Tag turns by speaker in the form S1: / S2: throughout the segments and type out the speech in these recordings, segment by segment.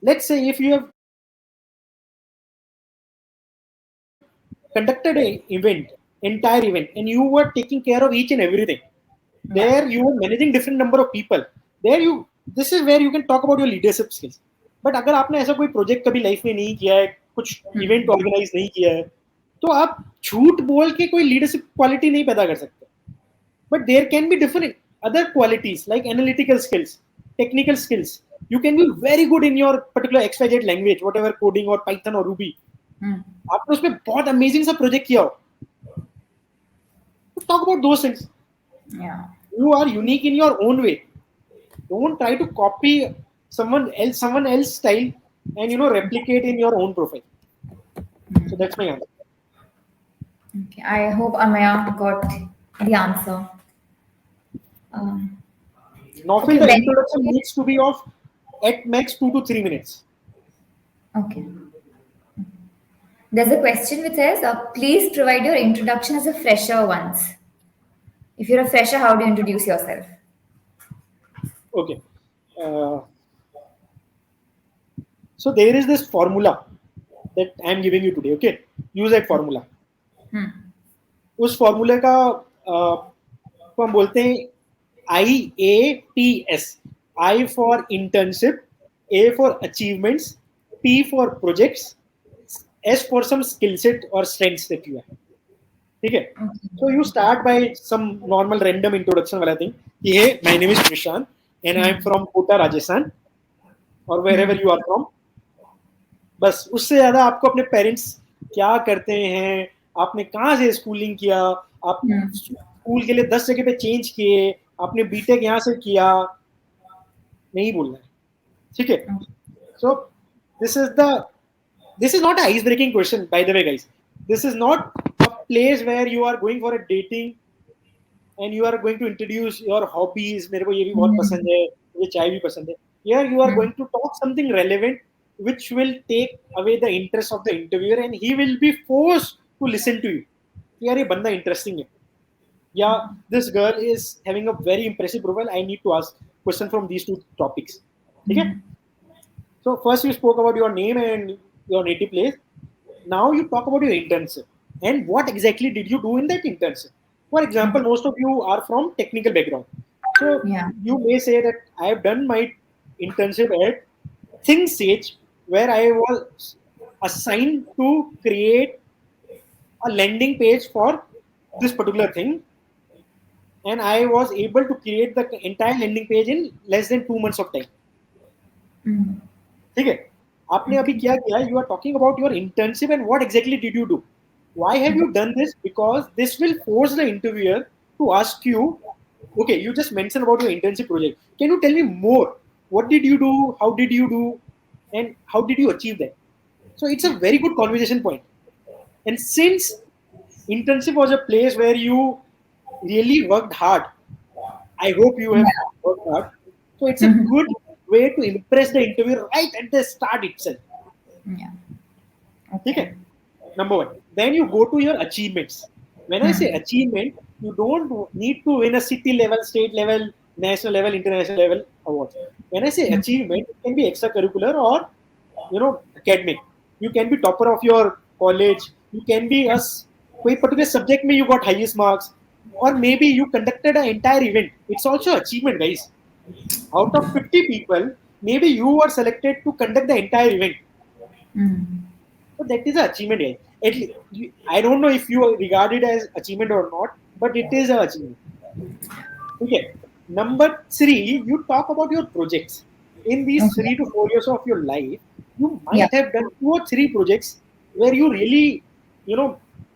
S1: let's say if you have conducted an event, entire event, and you were taking care of each and everything. There you were managing different number of people. This is where you can talk about your leadership skills. But अगर आपने ऐसा कोई project कभी life में नहीं किया है, कुछ इवेंट ऑर्गेनाइज नहीं किया है, तो आप झूठ बोल के कोई लीडरशिप क्वालिटी नहीं पैदा कर सकते. But there can be different other qualities like analytical skills, technical skills. You can be very good in your particular XYZ language, whatever coding or Python or Ruby. आपने उसमें बहुत अमेजिंग सा project किया हो. Talk about those things.
S2: Yeah.
S1: You are unique in your own way. Don't try to copy someone else style and replicate in your own profile. So that's my answer.
S2: Okay, I hope Amaya got the answer.
S1: Nothing. The introduction needs to be of at max 2 to 3 minutes.
S2: Okay. There's a question which says, please provide your introduction as a fresher once. If you're a fresher, how do you introduce yourself?
S1: Okay. So there is this formula that I am giving you today. Okay. Use that formula. उस फॉर्मूले का को हम बोलते हैं IAPS. I for internship, A for achievements, P for projects, S for some skill set or strengths that you have. ठीक है. So you start by some normal random introduction वाला thing. Hey, my name is Prashant and I am from Kota, Rajasthan, or wherever you are from. बस उससे ज्यादा आपको अपने parents क्या करते हैं, आपने कहाँ से स्कूलिंग किया, आप स्कूल के लिए 10 जगह पे चेंज किए, आपने बीटेक यहाँ से किया, नहीं बोलना है. ठीक है. So this is not an ice breaking question, by the way, guys. This is not a place where you are going for a dating and you are going to introduce your hobbies. मेरे को ये भी बहुत पसंद है, मुझे चाय भी पसंद है. Here you are going to talk something relevant which will take away the interest of the interviewer and he will be forced to listen to you. यार ये बंदा interesting है. Yeah, this girl is having a very impressive profile. I need to ask question from these two topics. Okay? So first you spoke about your name and your native place. Now you talk about your internship and what exactly did you do in that internship. For example, most of you are from technical background. So you may say that I have done my internship at ThinkSage, where I was assigned to create a landing page for this particular thing. And I was able to create the entire landing page in less than 2 months of time. ठीक है. आपने अभी क्या किया? You are talking about your internship and what exactly did you do? Why have you done this? Because this will force the interviewer to ask you, okay, you just mentioned about your internship project. Can you tell me more? What did you do? How did you do? And how did you achieve that? So it's a very good conversation point. And since internship was a place where you really worked hard, I hope you have worked hard. So it's a good way to impress the interviewer right at the start itself.
S2: Yeah.
S1: Okay. Number one. Then you go to your achievements. When I say achievement, you don't need to win a city level, state level, national level, international level awards. When I say achievement, it can be extracurricular or academic. You can be topper of your college. You can be a particular subject में you got highest marks, or maybe you conducted an entire event. It's also achievement, guys. Out of 50 people, maybe you were selected to conduct the entire event. So that is an achievement, guys. At least, I don't know if you regard it as achievement or not, but it is an achievement. Okay. Number 3, you talk about your projects. In these 3 to 4 years of your life, you might have done 2 or 3 projects where you really,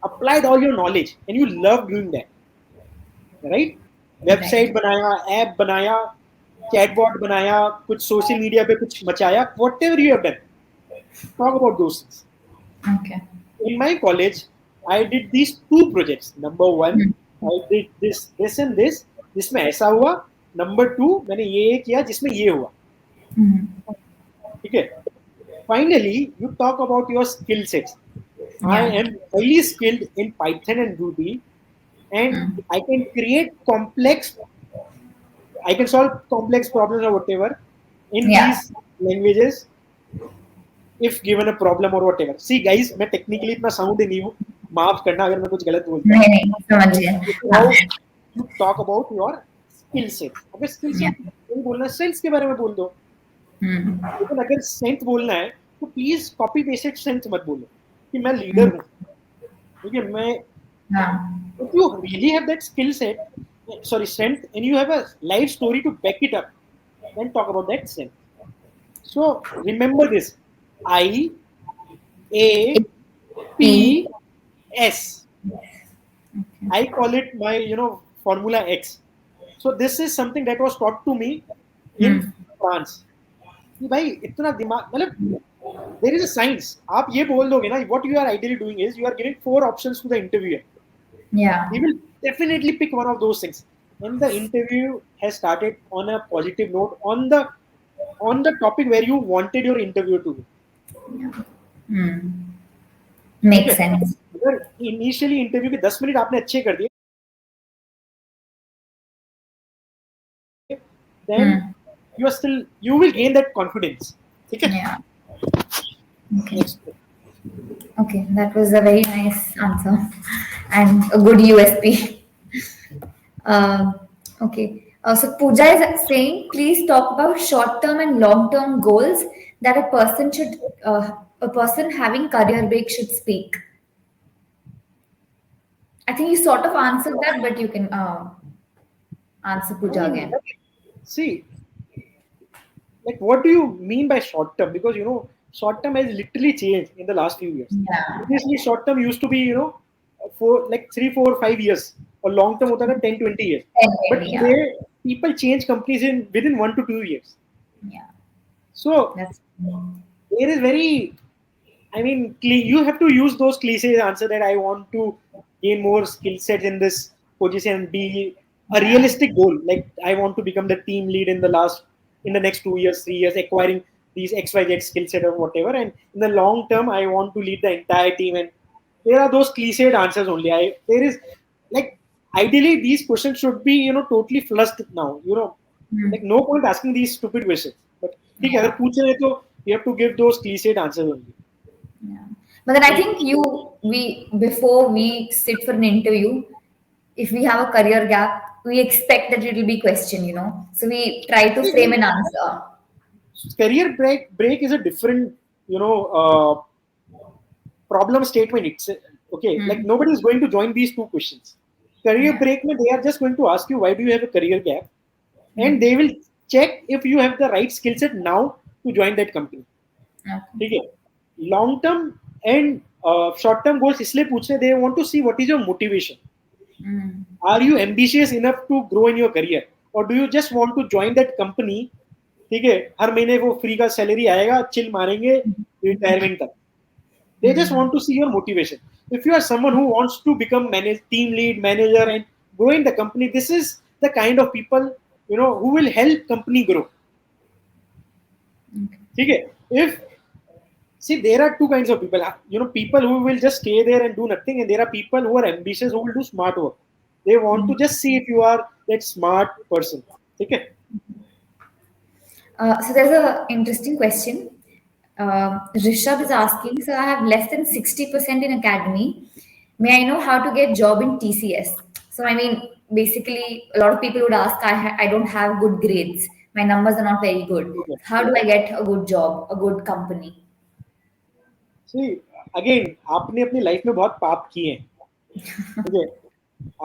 S1: applied all your knowledge and you love doing that. Right? Website बनाया, app बनाया, chatbot बनाया, कुछ social media पे कुछ मचाया, whatever you have done. Talk about those things.
S2: Okay.
S1: In my college, I did these 2 projects. Number 1, I did this and this. जिसमें ऐसा हुआ. Number 2, मैंने ये किया जिसमें ये हुआ. ठीक है. Finally, you talk about your skill sets. I am highly skilled in Python and Ruby, and I can solve complex problems or whatever in these languages if given a problem or whatever. See guys, मैं technically इतना sound ही नहीं हूँ, माफ करना अगर मैं कुछ गलत बोलता हूँ.
S2: नहीं समझ गया.
S1: How you talk about your skill set. अगर skill set
S2: Yeah.
S1: नहीं बोलना, strengths के बारे में बोल दो. लेकिन अगर स्ट्रेंथ बोलना है तो प्लीज कॉपी पेस्टेड स्ट्रेंथ मत बोलो कि मैं लीडर हूँ. ठीक है, मैं if you really have that skill set, sorry, strength, and you have a life story to back it up, then talk about that strength. So remember this: I, A, P, S. I call it my formula X. So this is something that was taught to me in France. कि भाई इतना दिमाग, मतलब there is a science. आप ये बोल दोगे ना, what you are ideally doing is you are giving 4 options to the interviewer.
S2: Yeah.
S1: He will definitely pick one of those things. And the interview has started on a positive note on the topic where you wanted your interview to be.
S2: Makes sense.
S1: अगर initially interview के 10 minute आपने अच्छे कर दिए, then you will gain that confidence. ठीक है?
S2: Yeah. Okay. Okay, that was a very nice answer and a good USP. Okay. So Pooja is saying, please talk about short-term and long-term goals that a person having career break should speak. I think you sort of answered that, but you can answer Pooja again.
S1: See, like what do you mean by short term? Because short term has literally changed in the last few years.
S2: Yeah.
S1: Previously, short term used to be for like 3, 4, 5 years, or long term hota tha 10, 20 years.
S2: 10,
S1: But
S2: yeah.
S1: today people change companies within 1 to 2 years.
S2: Yeah.
S1: So
S2: That's
S1: there is very, I mean, you have to use those cliches answer that I want to gain more skill sets in this position and be a realistic goal. Like I want to become the team lead in the next 2 years, 3 years, acquiring these XYZ skill set or whatever. And in the long term, I want to lead the entire team. And there are those cliched answers only. There is like ideally these questions should be totally flushed now. Like no point asking these stupid questions. But अगर पूछ रहे तो you have to give those cliched answers only.
S2: Yeah. But then I think before we sit for an interview, if we have a career gap, we expect that it will be questioned, So we try to frame an answer.
S1: Career break is a different, problem statement. It's okay. Like nobody is going to join these two questions. Career break, they are just going to ask you why do you have a career gap, and they will check if you have the right skill set now to join that company. Okay. Long term and short term goals इसलिए पूछने, they want to see what is your motivation. Are you ambitious enough to grow in your career, or do you just want to join that company? ठीक है, हर महीने वो free का salary आएगा, chill मारेंगे retirement तक. They just want to see your motivation. If you are someone who wants to become team lead, manager, and grow in the company, this is the kind of people who will help company grow. Okay. See, there are two kinds of people. People who will just stay there and do nothing, and there are people who are ambitious who will do smart work. They want to just see if you are that smart person. Okay.
S2: So there's an interesting question. Rishabh is asking, so I have less than 60% in academy. May I know how to get job in TCS? So I mean, basically, a lot of people would ask, I don't have good grades. My numbers are not very good. How do I get a good job, a good company?
S1: See, again, आपने अपनी life में बहुत पाप किए हैं. ठीक है,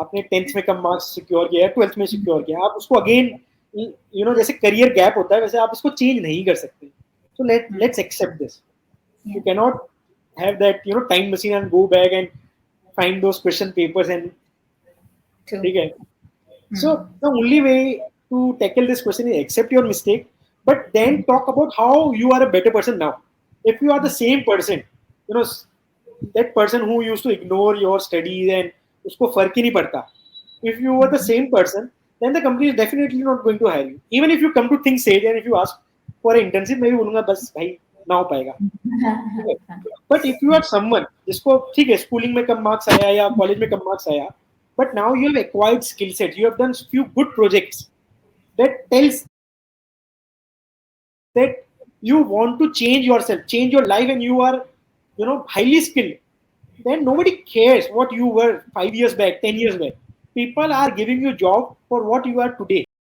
S1: आपने 10th में कम मार्क्स सिक्योर किया है, 12th में सिक्योर किया. आप उसको अगेन जैसे करियर गैप होता है वैसे आप उसको चेंज नहीं कर सकते. So let's accept this. You cannot have that time machine and go back and find those question papers and okay. So the only way to tackle this question is accept your mistake, but then talk about how you are a better person now. If you are the same person, that person who used to ignore your studies and usko fark hi nahi padta. If you were the same person, then the company is definitely not going to hire you. Even if you come to think sage and if you ask for an internship, मैं भी बोलूंगा बस भाई ना हो पाएगा. But if you are someone जिसको ठीक है स्कूलिंग में कम मार्क्स आया या कॉलेज में कम मार्क्स आया, but now you have acquired skill set, you have done few good projects that tells that you want to change yourself, change your life, and you are, highly skilled, then nobody cares what you were 5 years back, 10 years back. People are giving you job for what you are today.